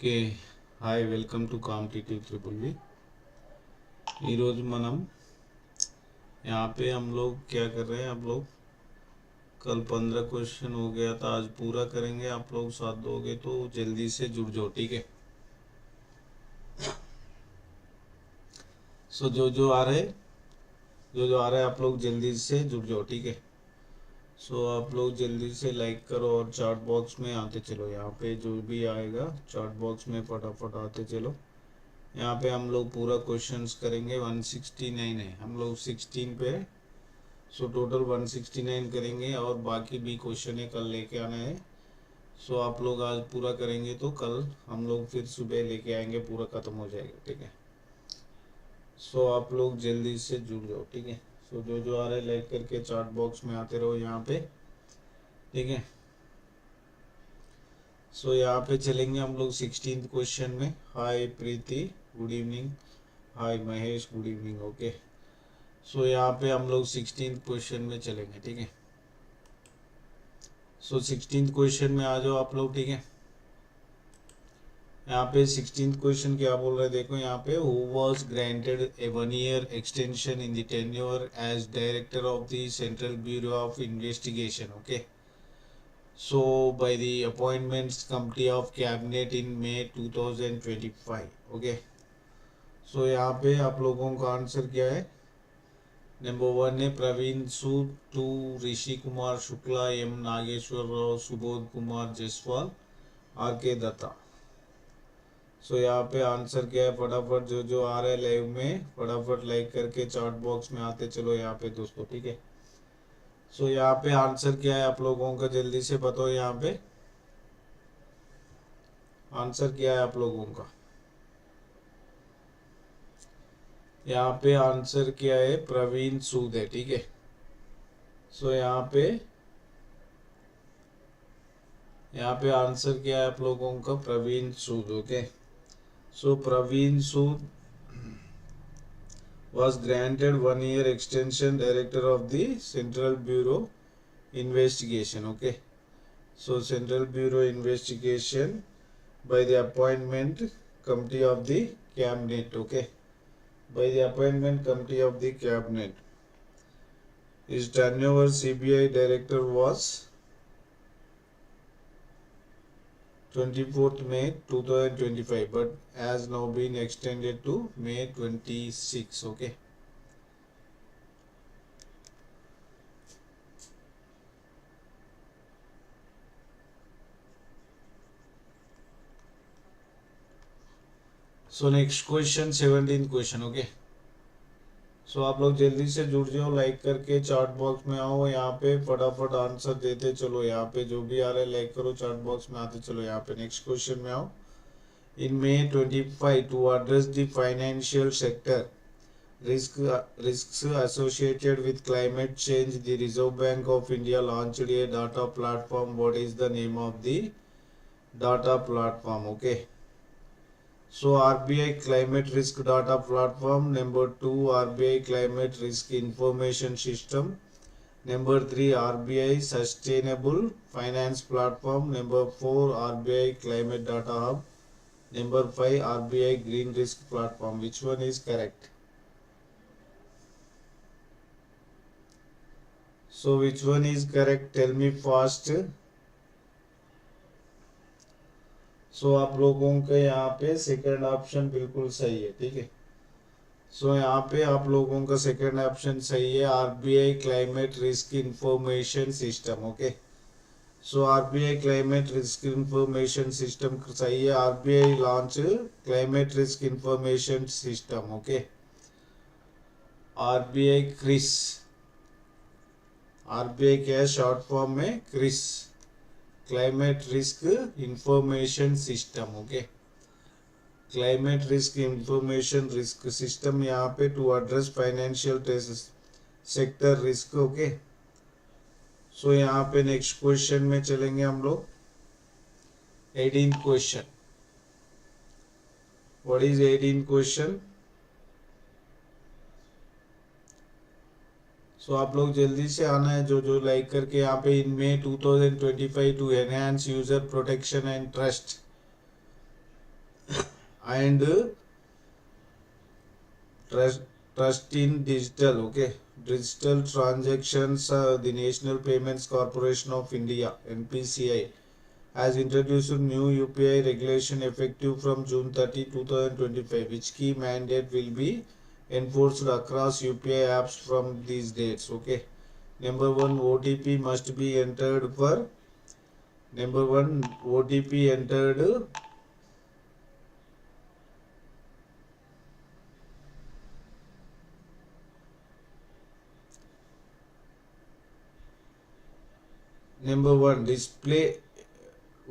Okay hi welcome to competitive triple B ఈరోజు మనం यहाँ पे हम लोग क्या कर रहे हैं आप लोग कल 15 क्वेश्चन हो गया था आज पूरा करेंगे आप लोग साथ दोगे तो जल्दी से जुड़ जाओ ठीक है। सो जो आ रहे आप लोग जल्दी से जुड़ जाओ ठीक है। सो आप लोग जल्दी से लाइक करो और चार्ट बॉक्स में आते चलो। यहाँ पे जो भी आएगा चार्ट बॉक्स में फटाफट आते चलो। यहाँ पे हम लोग पूरा क्वेश्चंस करेंगे 169 है हम लोग 16 पे। सो टोटल 169 करेंगे और बाकी भी क्वेश्चन है कल लेके आना है। सो आप लोग आज पूरा करेंगे तो कल हम लोग फिर सुबह लेके आएंगे, पूरा ख़त्म हो जाएगा ठीक है। सो आप लोग जल्दी से जुड़ जाओ ठीक है। सो जो आ रहा है लाइक करके चार्ट बॉक्स में आते रहो यहाँ पे ठीक है। सो यहाँ पे चलेंगे हम लोग 16th क्वेश्चन में। हाय प्रीति गुड इवनिंग, हाय Mahesh good evening okay. So यहाँ पे हम लोग 16th क्वेश्चन में चलेंगे ठीक है। सो 16th क्वेश्चन में आ जाओ आप लोग ठीक है। यहाँ पे 16th क्वेश्चन क्या बोल रहे हैं देखो यहाँ पे, who was granted a 1 year extension in the tenure as director of the central bureau of investigation okay. So by the appointments committee of cabinet in May 2025 okay। So यहाँ पे आप लोगों का आंसर क्या है। नंबर 1 है प्रवीण सूद, 2 Rishi Kumar Shukla, M Nageshwar Rao, Subodh Kumar Jaiswal, are के दत्ता। सो यहाँ पे आंसर क्या है, फटाफट जो आ रहा है लाइव में फटाफट लाइक करके चार्ट बॉक्स में आते चलो यहाँ पे दोस्तों ठीक है। सो यहाँ पे आंसर क्या है आप लोगों का जल्दी से बताओ। यहाँ पे आंसर क्या है आप लोगों का, यहाँ पे आंसर क्या है प्रवीण सूद है ठीक है। सो यहाँ पे आंसर क्या है आप लोगों का Praveen Sood okay. So Praveen Sood was granted 1 year extension director of the Central Bureau Investigation okay। So Central Bureau Investigation by the appointment committee of the cabinet okay, by the appointment committee of the cabinet. His tenure CBI director was 24th May 2025 but has now been extended to May 26 okay। So next question 17th question okay. So आप लोग जल्दी से जुड़ जाओ, like करके chart box में आओ, यहाँ पे फटाफट आंसर देते चलो। यहाँ पे जो भी आ रहा है लाइक करो, चार्ट बॉक्स में आते चलो। यहाँ पे नेक्स्ट क्वेश्चन में आओ। In May 25 to address the financial sector risks associated with climate change, the Reserve Bank of India launched a data platform. What is the name of the data platform okay। So RBI Climate Risk Data Platform. Number 2 RBI Climate Risk Information System. Number 3 RBI Sustainable Finance Platform. Number 4 RBI Climate Data Hub. Number 5 RBI Green Risk Platform. Which one is correct? So which one is correct? Tell me fast. सो आप लोगों के यहाँ पे second option बिल्कुल सही है ठीक है। सो यहाँ पे आप लोगों का सेकंड ऑप्शन सही है, RBI climate risk information system okay. So RBI climate risk information system सही है। RBI launch climate risk information system okay. RBI CRIS, RBI क्या है शॉर्ट फॉर्म में, CRIS climate risk information system okay. Climate risk information risk system यहाँ पे to address financial sector risk okay. So यहाँ पे next question में चलेंगे हम लोग। 18th question, what is 18th question. So आप लोग जल्दी से आना है जो लाइक करके। यहाँ पे in May 2025 to enhance user protection and trust and trust in digital. Okay, digital transactions. The National Payments Corporation of India (NPCI) has introduced new UPI regulation effective from June 30, 2025, which key mandate will be enforced across UPI apps from these dates. Okay. Number one, OTP must be entered for number one OTP entered. Number one, display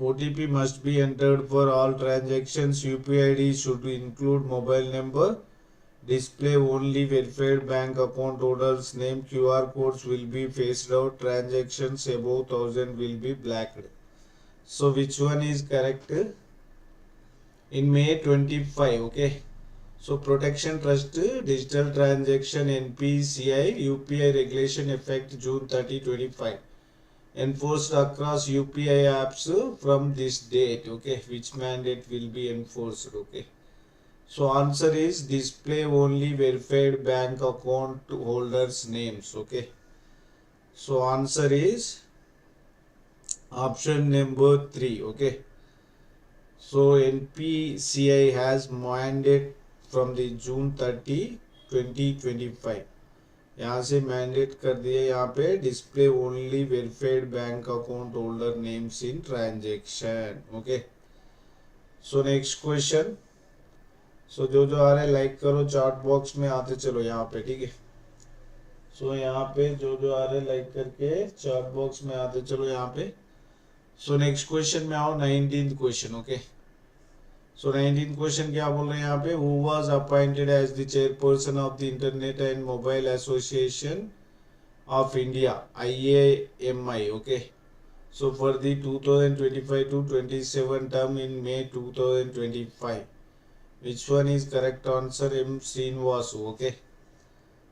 OTP must be entered for all transactions. UPI ID should include mobile number. Display only verified bank account holders name. QR codes will be phased out. Transactions above 1000 will be blacked. So which one is correct? In May 25, okay. So Protection Trust Digital Transaction NPCI UPI regulation effect June 30, 25. Enforced across UPI apps from this date. Okay, which mandate will be enforced? Okay. So answer is display only verified bank account holders names. Okay. So answer is option number 3. Okay. So NPCI has mandate from the June 30, 2025. यहाँ से mandate कर दिया यहाँ पे display only verified bank account holder names in transaction. Okay. So next question. So जो आ रहा है लाइक करो, चार्ट बॉक्स में आते चलो यहाँ पे. ठीक है. सो यहाँ पे जो आ रहा है लाइक करके चार्ट बॉक्स में आते चलो यहाँ पे. सो नेक्स्ट क्वेश्चन में आओ. 19th question. ओके. सो 19th क्वेश्चन क्या बोल रहे हैं यहाँ पे? Who was appointed as the chairperson of the internet and mobile association of India IAMI. Okay. So for the 2025 to 27 term in May 2025. Which one is correct answer? M. Srinivasu. Okay.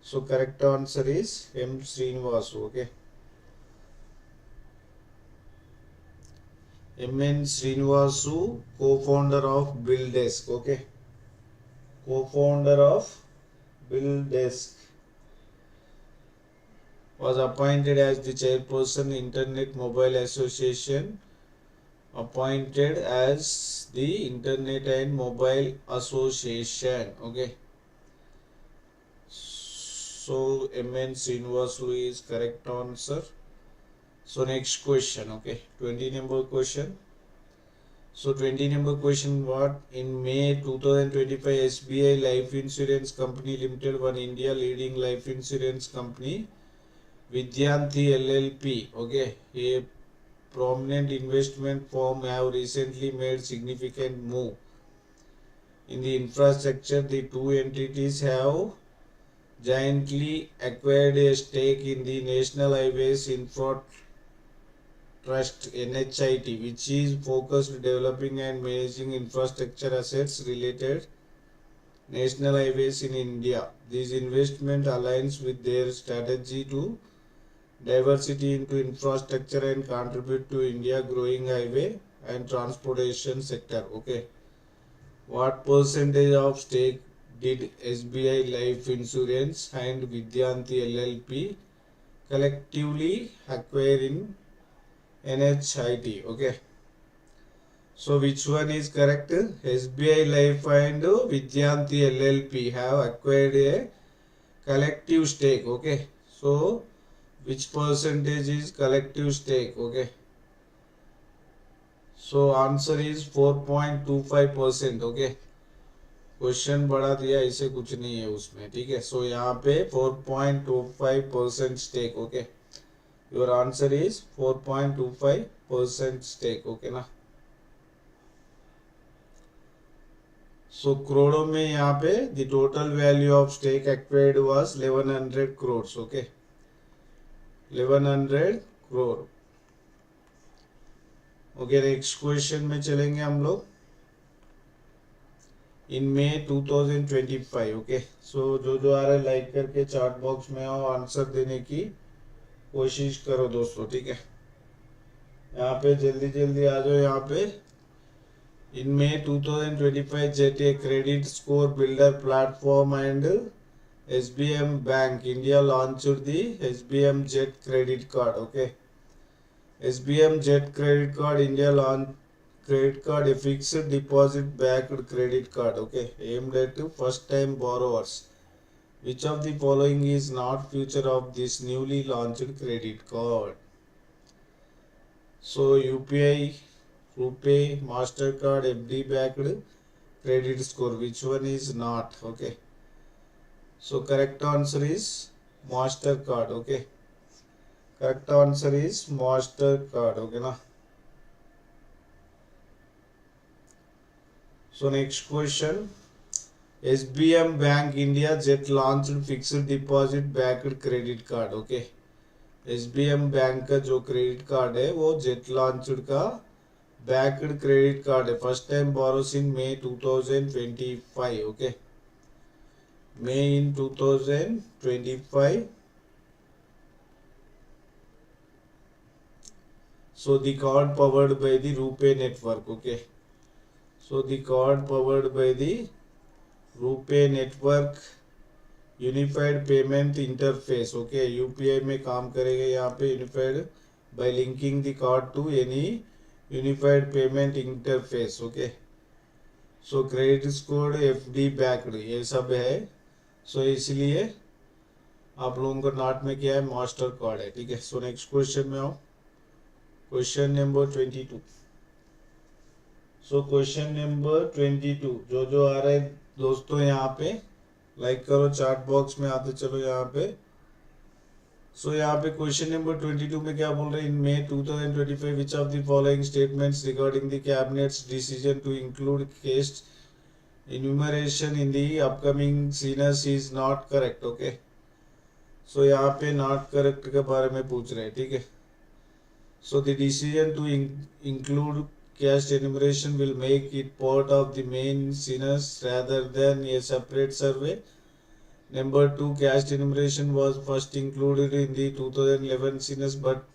So correct answer is M. Srinivasu. Okay. MN Srinivasu, co-founder of BillDesk. Okay. Co-founder of BillDesk was appointed as the chairperson Internet Mobile Association. Appointed as the Internet and Mobile Association. Okay. So MN Srinivasu is correct answer. So next question. Okay. 20 number question. So 20 number question, what? In May 2025, SBI Life Insurance Company Limited, one India leading life insurance company, Vidyanti LLP, okay, a prominent investment firm, have recently made significant move in the infrastructure. The two entities have jointly acquired a stake in the National Highways Infra Trust NHIT, which is focused developing and managing infrastructure assets related national highways in India. This investment aligns with their strategy to diversity into infrastructure and contribute to India growing highway and transportation sector. Okay. What percentage of stake did SBI Life Insurance and Vidyanti LLP collectively acquire in NHIT? Okay. So which one is correct? SBI Life and Vidyanti LLP have acquired a collective stake. Okay. So which percentage is collective stake? Okay. So answer is 4.25%. Okay. Question बढ़ा दिया, इसे कुछ नहीं है उसमें. ठीक है. सो यहाँ पे 4.25% stake. Okay. Your answer is 4.25% stake. Okay ना. सो करोड़ों में यहाँ पे the total value of stake acquired was 1100 crores. Okay. 1100 crore. Okay. Next question में चलेंगे हम लोग. इन मे 2025. ओके. सो जो आ रहा है लाइक करके चार्ट बॉक्स में आओ, आंसर देने की कोशिश करो दोस्तों. ठीक है. यहाँ पे जल्दी जल्दी आ जाओ. यहाँ पे In May 2025, Jet, a credit score builder platform, and SBM Bank India launched the SBM Jet credit card. Okay, SBM Jet credit card India launched credit card, a fixed deposit backed credit card. Okay, aimed at first time borrowers. Which of the following is not feature of this newly launched credit card? So UPI, RuPay, Mastercard, FD backed credit score. Which one is not? Okay. So correct answer is Mastercard. Okay. Correct answer is Mastercard. Okay na. So next question. SBM Bank India Jet launched fixed deposit backed credit card. Okay. SBM bank का जो credit card है वो jet launched का backed credit card है. First time borrows in May 2025. Okay, May in 2025. So the card powered by the RuPay network. Okay, so the card powered by the RuPay network unified payment interface. Okay, UPI में काम करेगा यहाँ पे unified by linking the card to any unified payment interface. Okay, so credit score FD backed ये सब है. सो इसलिए आप लोगों को नॉट में क्या है, मास्टर कार्ड है. ठीक है, सो नेक्स्ट क्वेश्चन में आओ. Question number 22. So question number 22 जो आ रहा है दोस्तों यहाँ पे लाइक करो, चार्ट बॉक्स में आते चलो यहाँ पे. सो यहाँ पे क्वेश्चन नंबर 22 में क्या बोल रहे हैं. In May 2025 which of the following statements regarding the cabinet's decision to include caste enumeration in the upcoming scenes is not correct. Okay, so यहाँ पे नॉट करेक्ट के बारे में पूछ रहे हैं. ठीक है, so the decision to include caste enumeration will make it part of the main census rather than a separate survey. Number 2, caste enumeration was first included in the 2011 census but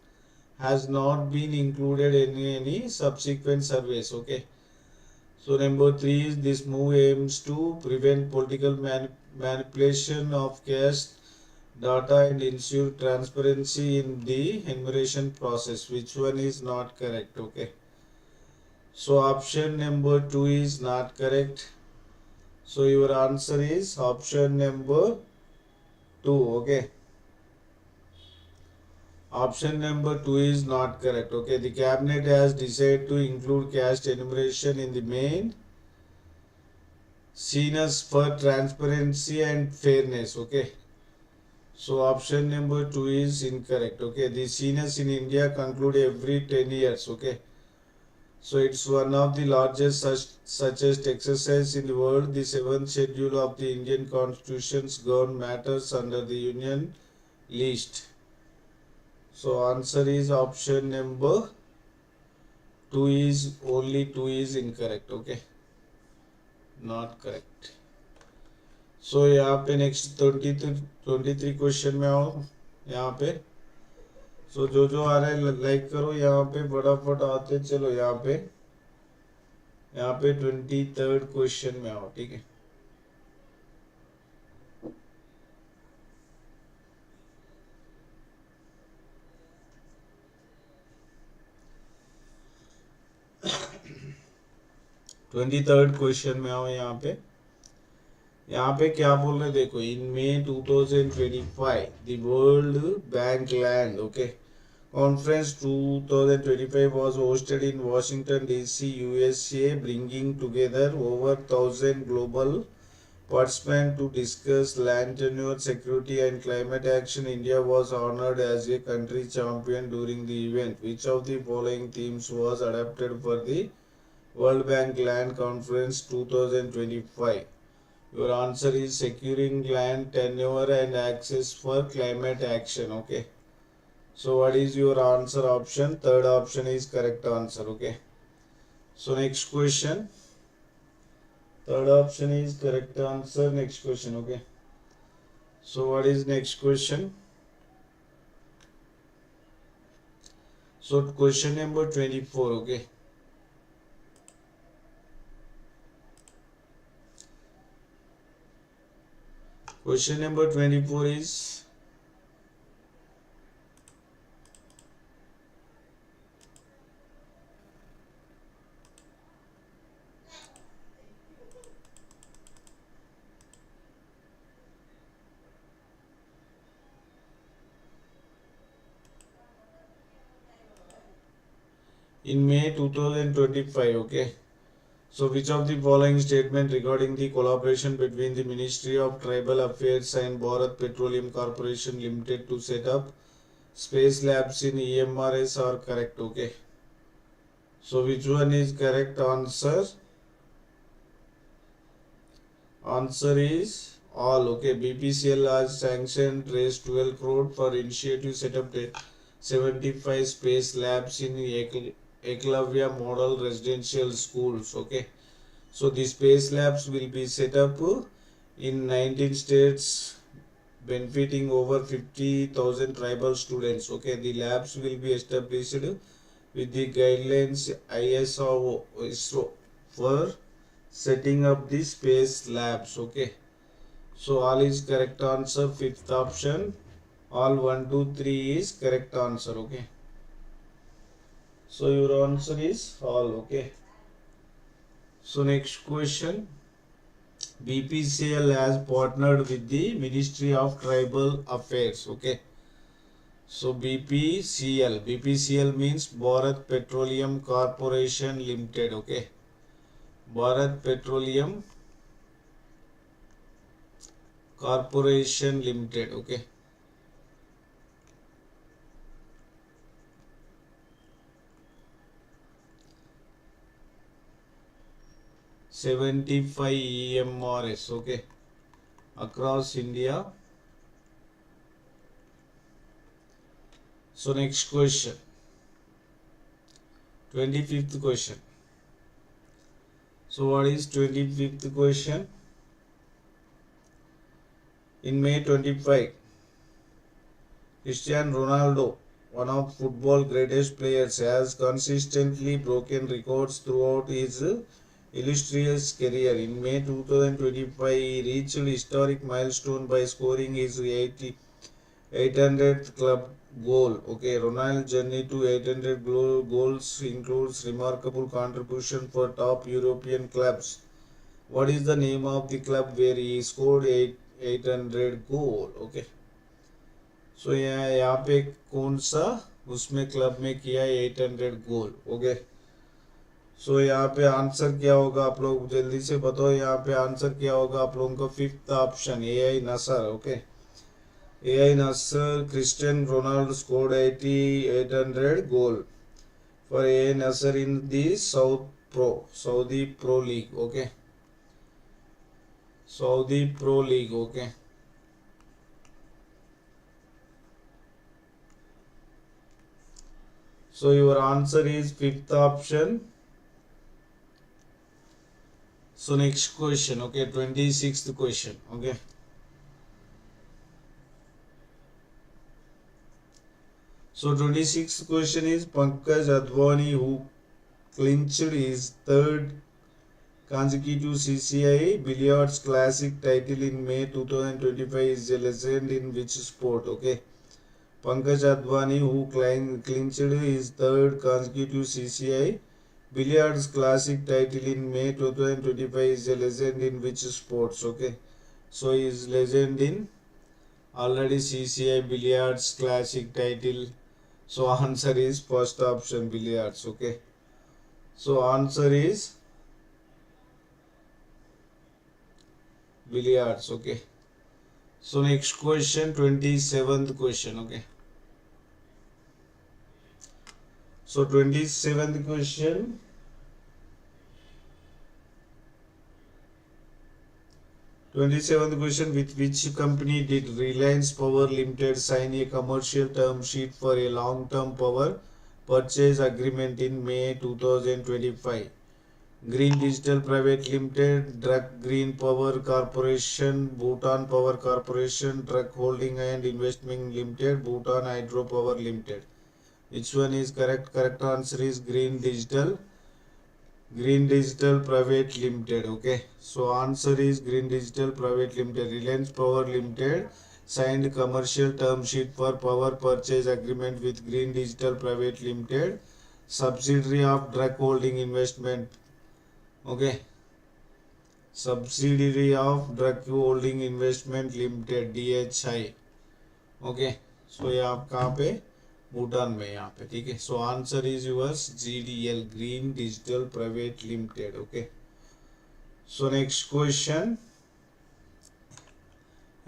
has not been included in any subsequent surveys. Okay, so number 3 is this move aims to prevent political manipulation of caste data and ensure transparency in the enumeration process. Which one is not correct? Okay, so option number 2 is not correct. So your answer is option number 2. Okay, option number 2 is not correct. Okay, the cabinet has decided to include caste enumeration in the main census for transparency and fairness. Okay, so option number 2 is incorrect. Okay, the census in India conclude every 10 years. Okay, so it's one of the largest such exercise in the world. The 7th schedule of the Indian Constitution's govern matters under the Union list. So answer is option number 2 is only 2 is incorrect. Okay, not correct. So यहाँ पे next 23 question में आओ यहाँ पे. सो जो आ रहा है लाइक करो यहाँ पे, फटाफट आते चलो यहाँ पे 23rd क्वेश्चन में आओ. ठीक है, थर्ड क्वेश्चन में आओ यहाँ पे क्या बोल रहे देखो. इन May 2025 the world bank land okay Conference 2025 was hosted in Washington DC, USA, bringing together over 1,000 global participants to discuss land tenure, security and climate action. India was honored as a country champion during the event. Which of the following themes was adapted for the World Bank Land Conference 2025? Your answer is securing land tenure and access for climate action. Okay, so what is your answer option? Third option is correct answer. Okay, so next question, third option is correct answer. Next question. Okay, so what is next question? So question number 24. Okay, Question number 24 is in May 2025. Okay. So, which of the following statement regarding the collaboration between the Ministry of Tribal Affairs and Bharat Petroleum Corporation Limited to set up space labs in EMRS are correct? Okay. So, which one is correct answer? Answer is all. Okay. BPCL has sanctioned raised 12 crore for initiative set up 75 space labs in Eklavya Model Residential Schools. Okay. So the space labs will be set up in 19 states, benefiting over 50,000 tribal students. Okay, the labs will be established with the guidelines ISRO for setting up the space labs. Okay, so all is correct answer. Fifth option, all 1, 2, 3 is correct answer. Okay, so your answer is all. Okay, so next question. BPCL has partnered with the Ministry of Tribal Affairs. Okay. So BPCL means Bharat Petroleum Corporation Limited. Okay. Bharat Petroleum Corporation Limited. Okay. $75 EMRS. Okay. Across India. So next question. 25th question. So what is 25th question? In May 25, Cristiano Ronaldo, one of football's greatest players, has consistently broken records throughout his illustrious career. In May 2025, he reached a historic milestone by scoring his 800th club goal. Okay, Ronaldo's journey to 800 goals includes remarkable contribution for top European clubs. What is the name of the club where he scored 800 goal? Okay, so यहाँ पे कौन सा उसमें club में किया 800 गोल? Okay, so यहाँ पे answer क्या होगा आप लोग जल्दी से बताओ. यहाँ पे आंसर क्या होगा आप लोगों का? Fifth option AI Nasser. Okay, AI Nasser, Cristiano Ronaldo scored 800 goal for AI Nasser in the Saudi Pro League. Okay, Saudi Pro League. Okay, so your answer is fifth option. So next question. Okay, 26th question. Okay. So 26th question is Pankaj Advani, who clinched his third consecutive CCI Billiards Classic title in May 2025, is a legend in which sport? Okay, Pankaj Advani, who clinched his third consecutive CCI Billiards Classic title in May 2025, is a legend in which sports? Okay, so he is legend in already CCI Billiards Classic title. So answer is first option, billiards. Okay, so answer is billiards. Okay, so next question, 27th question. Okay, so 27th question. With which company did Reliance Power Limited sign a commercial term sheet for a long-term power purchase agreement in May 2025? Green Digital Private Limited, Druk Green Power Corporation, Bhutan Power Corporation, Druk Holding and Investment Limited, Bhutan Hydro Power Limited. Which one is correct? Correct answer is Green Digital Green Digital Private Limited. Okay, so answer is Green Digital Private Limited. Reliance Power Limited signed commercial term sheet for power purchase agreement with Green Digital Private Limited, subsidiary of Drug Holding Investment. Okay, subsidiary of Drug Holding Investment Limited DHI. Okay, so ये आप कहाँ पे, भूटान में यहाँ पे, ठीक है। So answer is yours GDL, green digital private limited. Okay, so next question,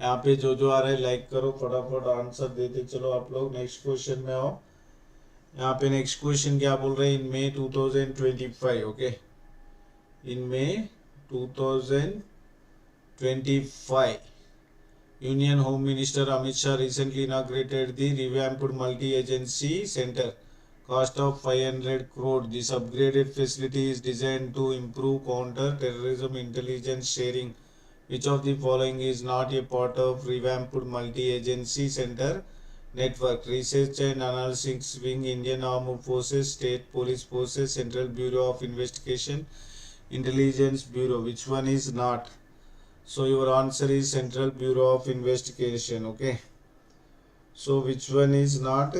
यहाँ पे जो आ रहा है लाइक करो, फटाफट आंसर देते चलो आप लोग। नेक्स्ट क्वेश्चन में आओ। यहाँ पे नेक्स्ट क्वेश्चन क्या बोल रहे हैं, इन मे 2025। Okay, in may 2025 Union Home Minister Amit Shah recently inaugurated the revamped multi-agency center. Cost of 500 crore. This upgraded facility is designed to improve counter-terrorism intelligence sharing. Which of the following is not a part of revamped multi-agency center network? Research and Analysis Wing, Indian Armed Forces, State Police Forces, Central Bureau of Investigation, Intelligence Bureau. Which one is not? So your answer is Central Bureau of Investigation. Okay, so which one is not?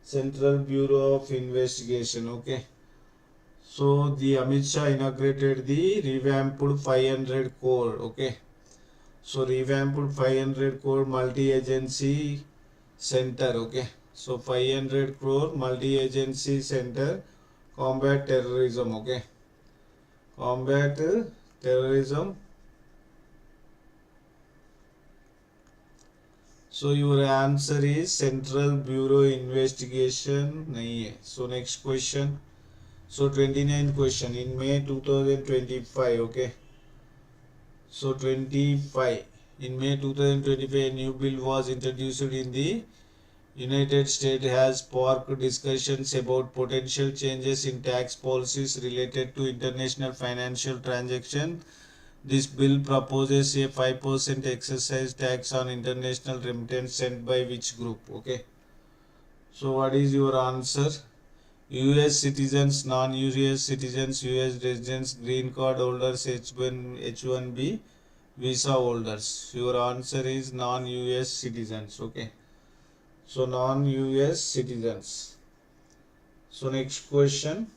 Central Bureau of Investigation. Okay, so the Amit Shah inaugurated the revamped 500 crore. Okay, so revamped 500 crore multi-agency center. Okay, so 500 crore multi-agency center, combat terrorism. Okay, combat terrorism. So your answer is Central Bureau Investigation नहीं है। So next question. So 29 question, in May 2025. Okay, so 25, in May 2025 a new bill was introduced in the United States, has sparked discussions about potential changes in tax policies related to international financial transactions. This bill proposes a 5% excise tax on international remittance sent by which group? Okay, so what is your answer? US citizens, non-US citizens, US residents, green card holders, H1B visa holders. Your answer is non-US citizens. Okay, so non-US citizens. So next question.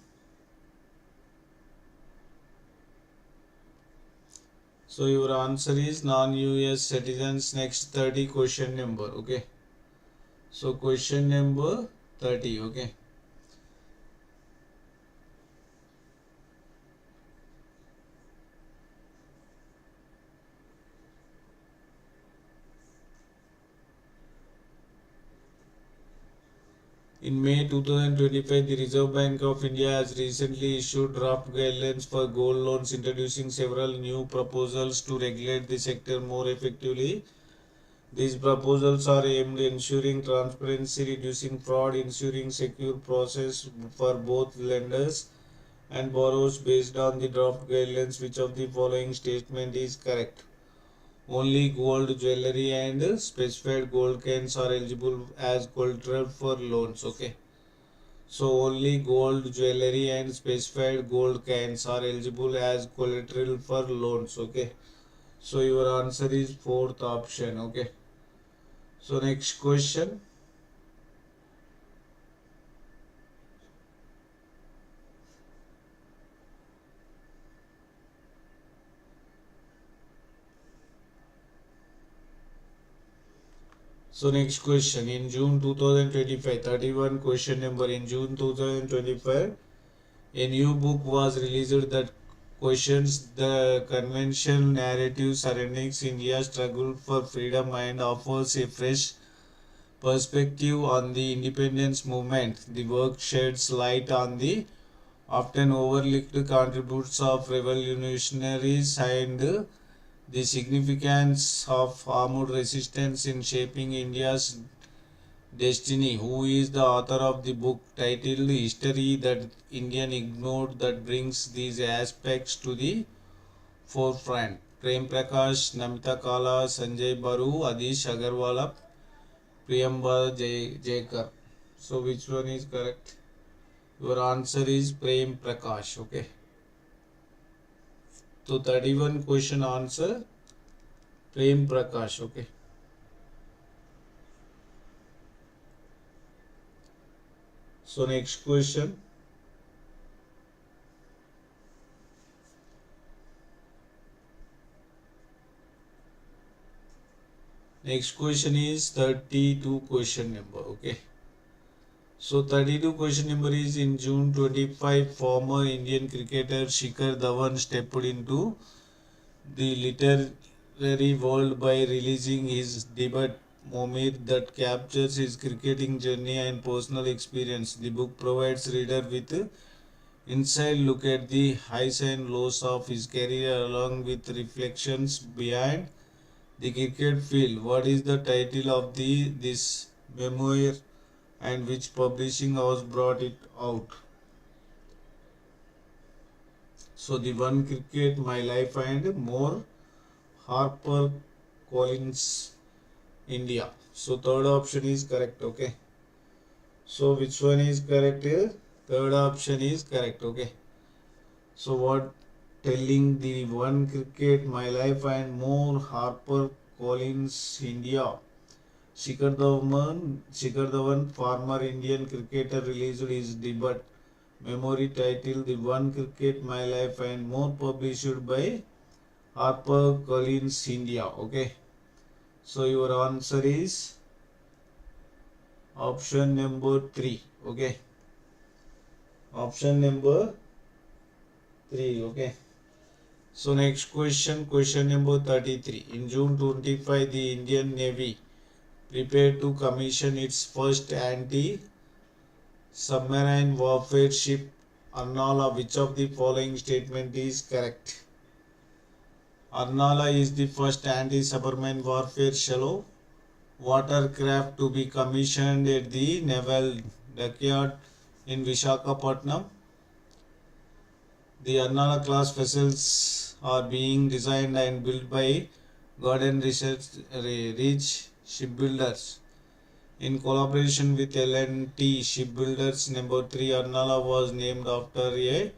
So your answer is non-US citizens. Next 30 question number. Okay, so question number 30. Okay, in May 2025, the Reserve Bank of India has recently issued draft guidelines for gold loans, introducing several new proposals to regulate the sector more effectively. These proposals are aimed at ensuring transparency, reducing fraud, ensuring secure process for both lenders and borrowers. Based on the draft guidelines, which of the following statement is correct? Only gold jewelry and specified gold coins are eligible as collateral for loans. Okay, so only gold jewelry and specified gold coins are eligible as collateral for loans. Okay, so your answer is fourth option. Okay, so next question. So next question, in June 2025, 31 question number, in June 2025, a new book was released that questions the conventional narrative surrounding India's struggle for freedom and offers a fresh perspective on the independence movement. The work sheds light on the often overlooked contributions of revolutionaries and the significance of armed resistance in shaping India's destiny. Who is the author of the book titled History That Indian Ignored, that brings these aspects to the forefront? Prem Prakash, Namita Kala, Sanjay Baru, Adish Agarwala, Priyamba Jaikar. So which one is correct? Your answer is Prem Prakash. Okay. So 31 question answer Prem Prakash. Okay. So next question. Next question is 32 question number. Okay. So 32 question number is in June 25, former Indian cricketer Shikhar Dhawan stepped into the literary world by releasing his debut memoir that captures his cricketing journey and personal experience. The book provides reader with inside look at the highs and lows of his career along with reflections behind the cricket field. What is the title of this memoir and which publishing house brought it out? So the one cricket, my life and more, Harper Collins, India. So third option is correct. Okay. So which one is correct here? Third option is correct. Okay. So what telling the one cricket, my life and more, Harper Collins, India. Shikhar Dhawan, former Indian cricketer, released his debut memory titled The One Cricket, My Life and More, published by Harper Collins, India. Okay. So your answer is option number 3. Okay. Option number 3. Okay. So next question, question number 33. In June 25, the Indian Navy prepared to commission its first anti-submarine warfare ship Arnala. Which of the following statement is correct? Arnala is the first anti-submarine warfare shallow watercraft to be commissioned at the Naval Dockyard in Visakhapatnam. The Arnala class vessels are being designed and built by Garden Reach Shipbuilders in collaboration with L&T Shipbuilders. Number 3, Arnala was named after a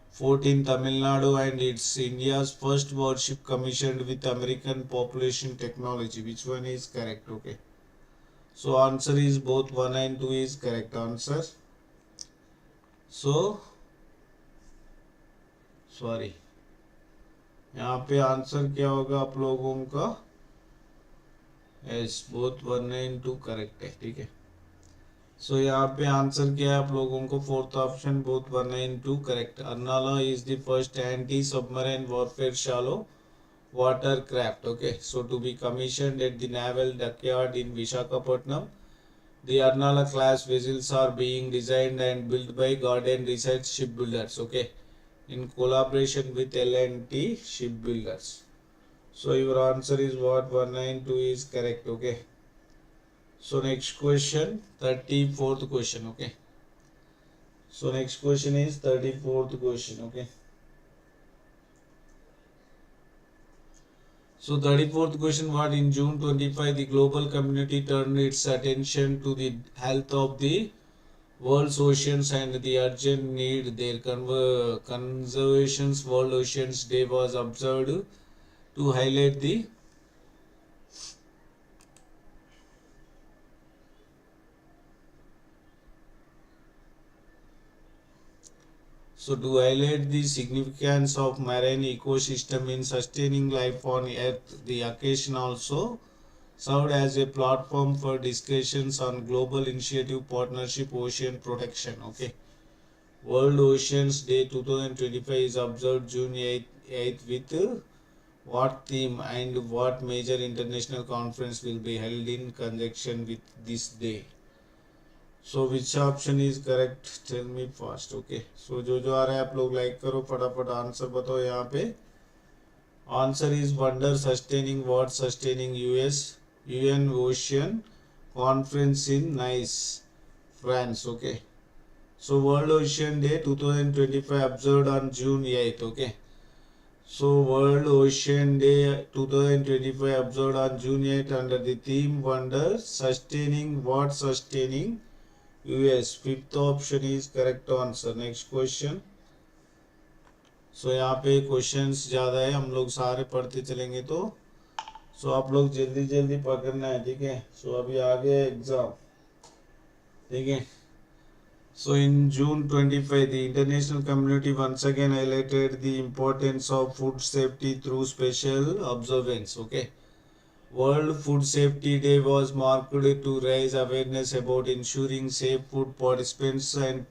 fort in Tamil Nadu and it's India's first warship commissioned with American population technology. Which one is correct? Okay. So answer is both 1 and 2 is correct answer. So sorry यहाँ पे answer क्या होगा आप लोगों का? S both 1 and 2 correct है. ठीक है. सो यहाँ पे आंसर क्या है आप लोगों को? Fourth option both 1 and 2 correct. Arnala is the first anti submarine warfare शालो watercraft. Okay, so to be commissioned at the naval dockyard in Visakhapatnam. The Arnala class vessels are being designed and built by Garden Research Shipbuilders. Okay, in collaboration with L&T Shipbuilders. So your answer is what? 1 and 2 is correct. Okay. So next question, 34th question. Okay. So next question is 34th question. Okay. So 34th question, what in June 25 the global community turned its attention to the health of the world's oceans and the urgent need their conservations. World Oceans Day was observed to highlight the significance of marine ecosystem in sustaining life on Earth. The occasion also served as a platform for discussions on global initiative partnership ocean protection. Okay. World Oceans Day 2025 is observed June 8th with what theme and what major international conference will be held in conjunction with this day? So which option is correct? Tell me fast. Okay. So जो आ रहा है आप लोग like करो, फटाफट answer बताओ. यहाँ पे answer is wonder sustaining what? Sustaining UN Ocean Conference in Nice, France. Okay. So World Ocean Day 2025 observed on June 8th. Okay. So World Ocean Day 2025 observed on June 8th under the theme Wonder Sustaining what? Sustaining US. Fifth option is correct answer. Next question. So यहाँ पे questions ज़्यादा है, हम लोग सारे पढ़ते चलेंगे तो सो आप लोग जल्दी जल्दी पकड़ना है, ठीक है। सो अभी आगे एग्जाम, ठीक है। So in June 25, the international community once again highlighted the importance of food safety through special observance. Okay, World Food Safety Day was marked to raise awareness about ensuring safe food participants and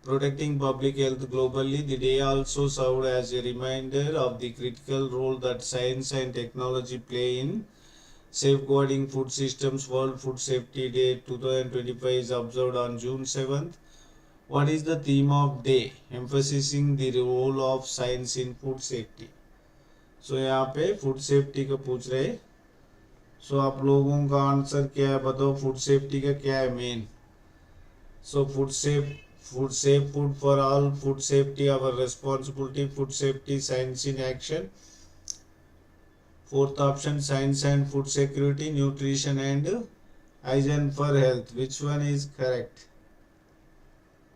protecting public health globally. The day also served as a reminder of the critical role that science and technology play in safeguarding food systems. World Food Safety Day 2025 is observed on June 7th. What is the theme of day? Emphasizing the role of science in food safety. So यहाँ पे food safety का पूछ रहे। सो आप लोगों का answer क्या है बताओ, फूड सेफ्टी का क्या है main. So food safe food for all, food safety our responsibility, food safety science in action. Fourth option science and food security, nutrition and hygiene for health. Which one is correct?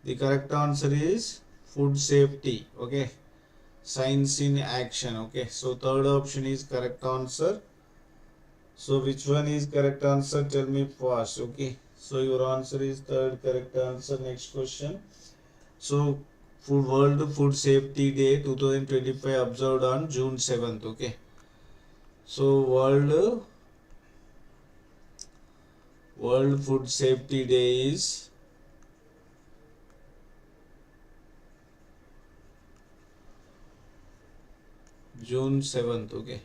The correct answer is food safety. Okay, science in action. Okay, so third option is correct answer. So which one is correct answer? Tell me fast. Okay, so your answer is third correct answer. Next question. So World Food Safety Day 2025 observed on June 7th. Okay, so World Food Safety Day is June 7th. Okay,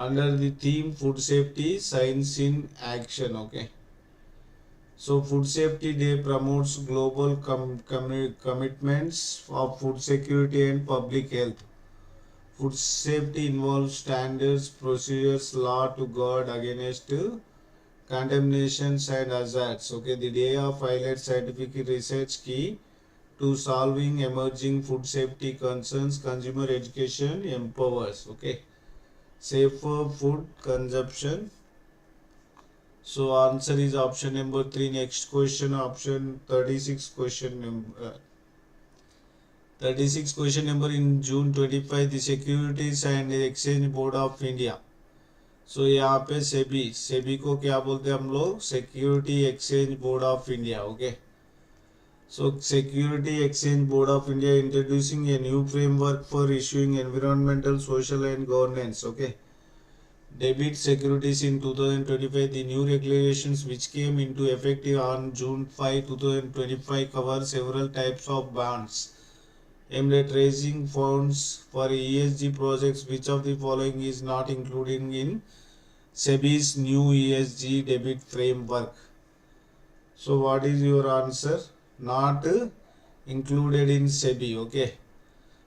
under the theme food safety science in action. Okay, so Food Safety Day promotes global commitments of food security and public health. Food safety involves standards, procedures, law to guard against contaminations and hazards. Okay, the day of highlights scientific research key to solving emerging food safety concerns. Consumer education empowers, okay, safer food consumption. So answer is option number 3. Next question, option 36 question number 36 question number. In June 25, the Securities and Exchange Board of India. So यहाँ पे सेबी को क्या बोलते हैं हम लोग? Security exchange board of India. Okay, so Security Exchange Board of India introducing a new framework for issuing environmental, social and governance, okay, debit securities in 2025. The new regulations which came into effect on June 5, 2025 cover several types of bonds aimed at raising funds for ESG projects. Which of the following is not included in SEBI's new ESG debit framework? So what is your answer? Not included in SEBI. Okay,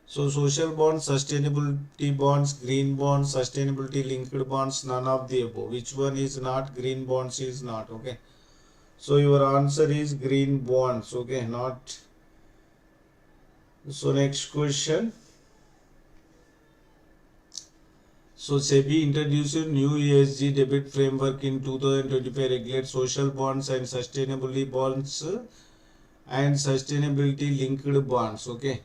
so social bonds, sustainability bonds, green bonds, sustainability linked bonds, none of the above. Which one is not? Green bonds is not. Okay, so your answer is green bonds. Okay, not. So next question. So SEBI introduced new ESG debit framework in 2025, regulates social bonds and sustainability bonds and sustainability linked bonds. Okay,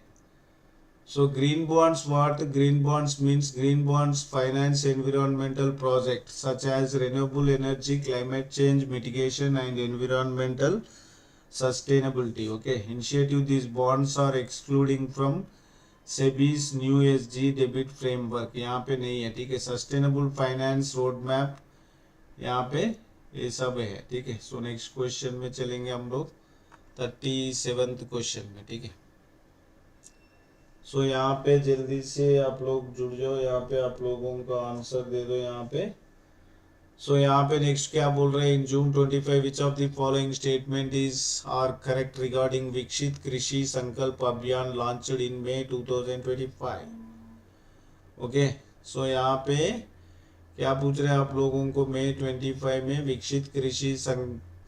so green bonds, what green bonds means? Green bonds finance environmental projects such as renewable energy, climate change mitigation and environmental sustainability. Okay, initiative. These bonds are excluding from SEBI's new ESG debit framework. यहाँ पे नहीं है, ठीक है। Sustainable finance road map यहाँ पे ये सब है, ठीक है। सो नेक्स्ट क्वेश्चन में चलेंगे हम लोग 37th क्वेश्चन में, ठीक है। सो यहाँ पे जल्दी से आप लोग जुड़ जाओ, यहाँ पे आप लोगों का आंसर दे दो यहाँ पे। सो यहाँ पे नेक्स्ट क्या बोल रहे हैं? In June 25 which of the following statement is are correct regarding Viksit Krishi Sankalp अभियान launched in May 2025। Okay, so यहाँ पे क्या पूछ रहे हैं आप लोगों को? मई 25 में विकसित कृषि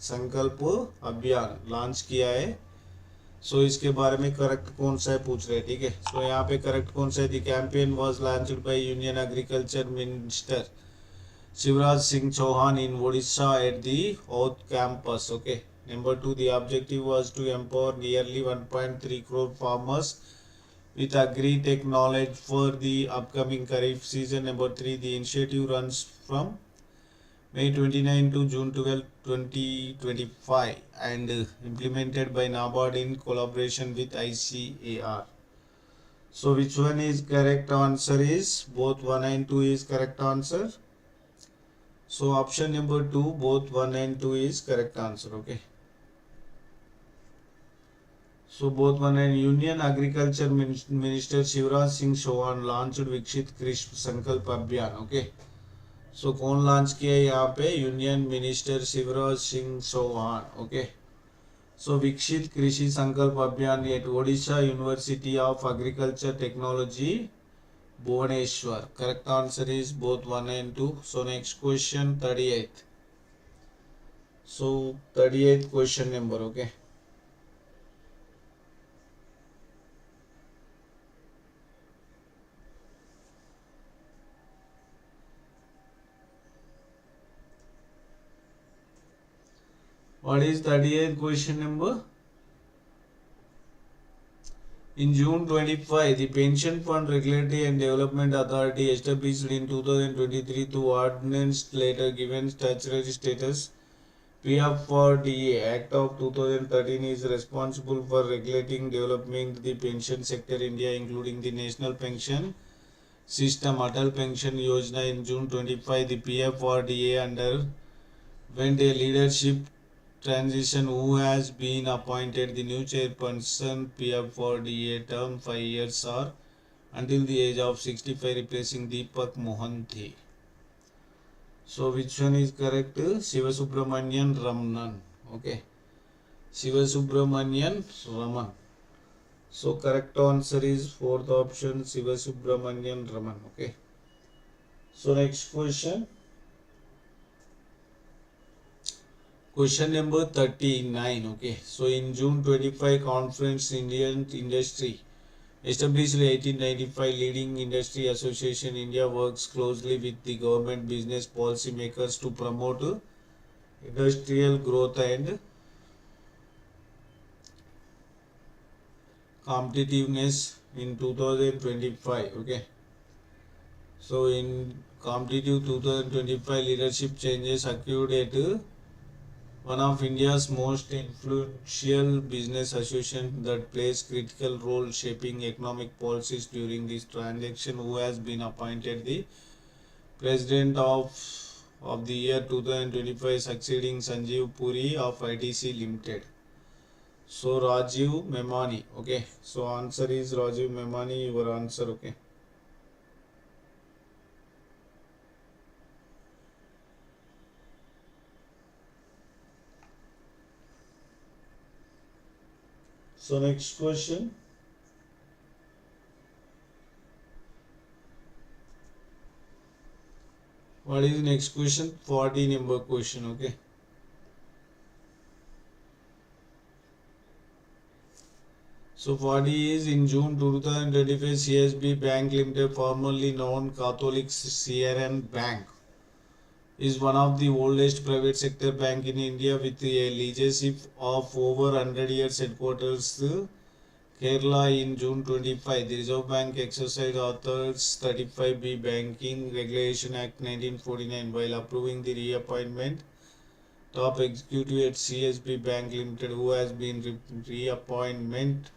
संकल्प अभियान लॉन्च किया है। सो इसके बारे में करेक्ट कौन सा है पूछ रहे हैं, ठीक है। सो यहाँ पे करेक्ट कौन सा है? The campaign was launched by union agriculture minister Shivraj Singh Chauhan in Odisha at the Oath campus. Okay. Number 2, the objective was to empower nearly 1.3 crore farmers with agri-tech knowledge for the upcoming Kharif season. Number 3, the initiative runs from May 29 to June 12, 2025 and implemented by NABARD in collaboration with ICAR. So which one is correct answer is both 1 and 2 is correct answer. So option number 2, both 1 and 2 is correct answer. Okay. So both 1 and Union Agriculture Minister Shivraj Singh Chauhan launched Vikshit Krishi Sankalp Abhiyan. Okay. So कौन launch किया है यहाँ पे union minister Shivraj Singh Chouhan. Okay. So Viksit Krishi Sankalp Abhiyan at Odisha university of agriculture technology Bhubaneswar. Correct answer is both 1 and 2. So next question 38. So 38 question number. Okay. What is 38th question number? In June 25, the Pension Fund Regulatory and Development Authority established in 2023 through ordinance later given statutory status. PF4DA Act of 2013 is responsible for regulating developing the pension sector in India, including the National Pension System Atal Pension Yojana. In June 25, the PF4DA underwent a leadership transition. Who has been appointed the new chairperson PF4DA term 5 years or until the age of 65, replacing Deepak Mohanty. So which one is correct? Sivasubramanian Ramanan. Okay. Sivasubramanian Raman. So correct answer is fourth option, Sivasubramanian Raman. Okay. So next question. Question number 39. Okay. So in June 25, Conference Indian Industry established in 1895, leading industry association. India works closely with the government business policy makers to promote industrial growth and competitiveness in 2025. Okay. So in competitive 2025, leadership changes occurred at one of India's most influential business associations that plays critical role shaping economic policies during this transaction. Who has been appointed the president of the year 2025, succeeding Sanjeev Puri of ITC Limited. So Rajiv Memani. Okay. So answer is Rajiv Memani. Your answer. Okay. So next question. What is the next question? 40 number question. Okay. So 40 is in June 2025, CSB Bank Limited, formerly known Catholic Syrian Bank, is one of the oldest private sector bank in India with a legacy of over 100 years. Headquarters Kerala. In June 25, the Reserve Bank exercised Authors 35B Banking Regulation Act 1949 while approving the reappointment top executive at CSB Bank Limited, who has been reappointment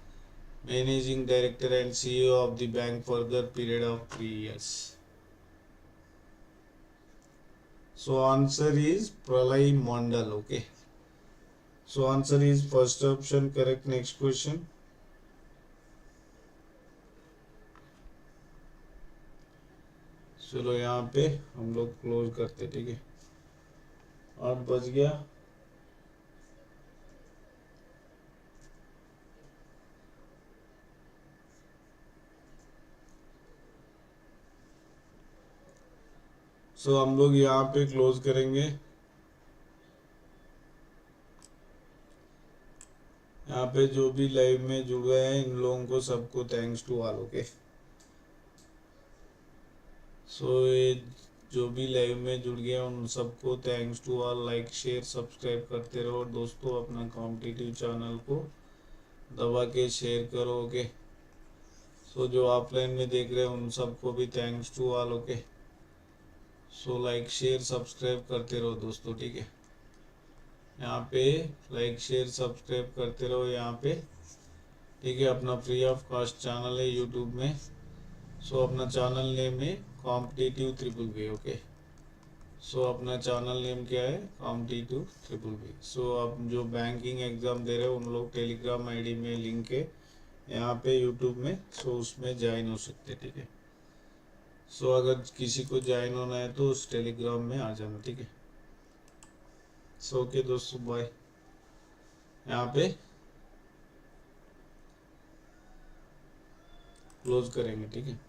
managing director and CEO of the bank for the period of 3 years. So answer is Pralay Mandal. Okay. So answer is first option correct. Next question. चलो यहाँ पे हम लोग close करते. ठीक है, 8 बज गया. सो हम लोग यहाँ पे क्लोज करेंगे. यहाँ पे जो भी लाइव में जुड़ गए हैं इन लोगों को सबको thanks to all. Okay. So जो भी लाइव में जुड़ गए उन सबको thanks to all. Like share subscribe करते रहो और दोस्तों अपना कॉम्पिटिटिव चैनल को दबा के शेयर करो। ओके, सो जो ऑफलाइन में देख रहे हैं उन सबको भी thanks to all. Okay, so like share subscribe करते रहो दोस्तों, ठीक है। यहाँ पे लाइक शेयर सब्सक्राइब करते रहो यहाँ पे, ठीक है। अपना फ्री ऑफ कॉस्ट चैनल है यूट्यूब में। सो अपना चैनल नेम है कॉम्पिटिटिव ट्रिपल बी। ओके, सो अपना चैनल नेम क्या है, कॉम्पिटिटिव ट्रिपल बी। सो आप जो बैंकिंग एग्जाम दे रहे हो उन लोग टेलीग्राम आईडी में लिंक है यहाँ पे यूट्यूब में, सो उसमें ज्वाइन हो सकते, ठीक है। सो अगर किसी को ज्वाइन होना है तो उस टेलीग्राम में आ जाना, ठीक है। सो ओके दोस्तों, बाय। यहाँ पे क्लोज करेंगे, ठीक है।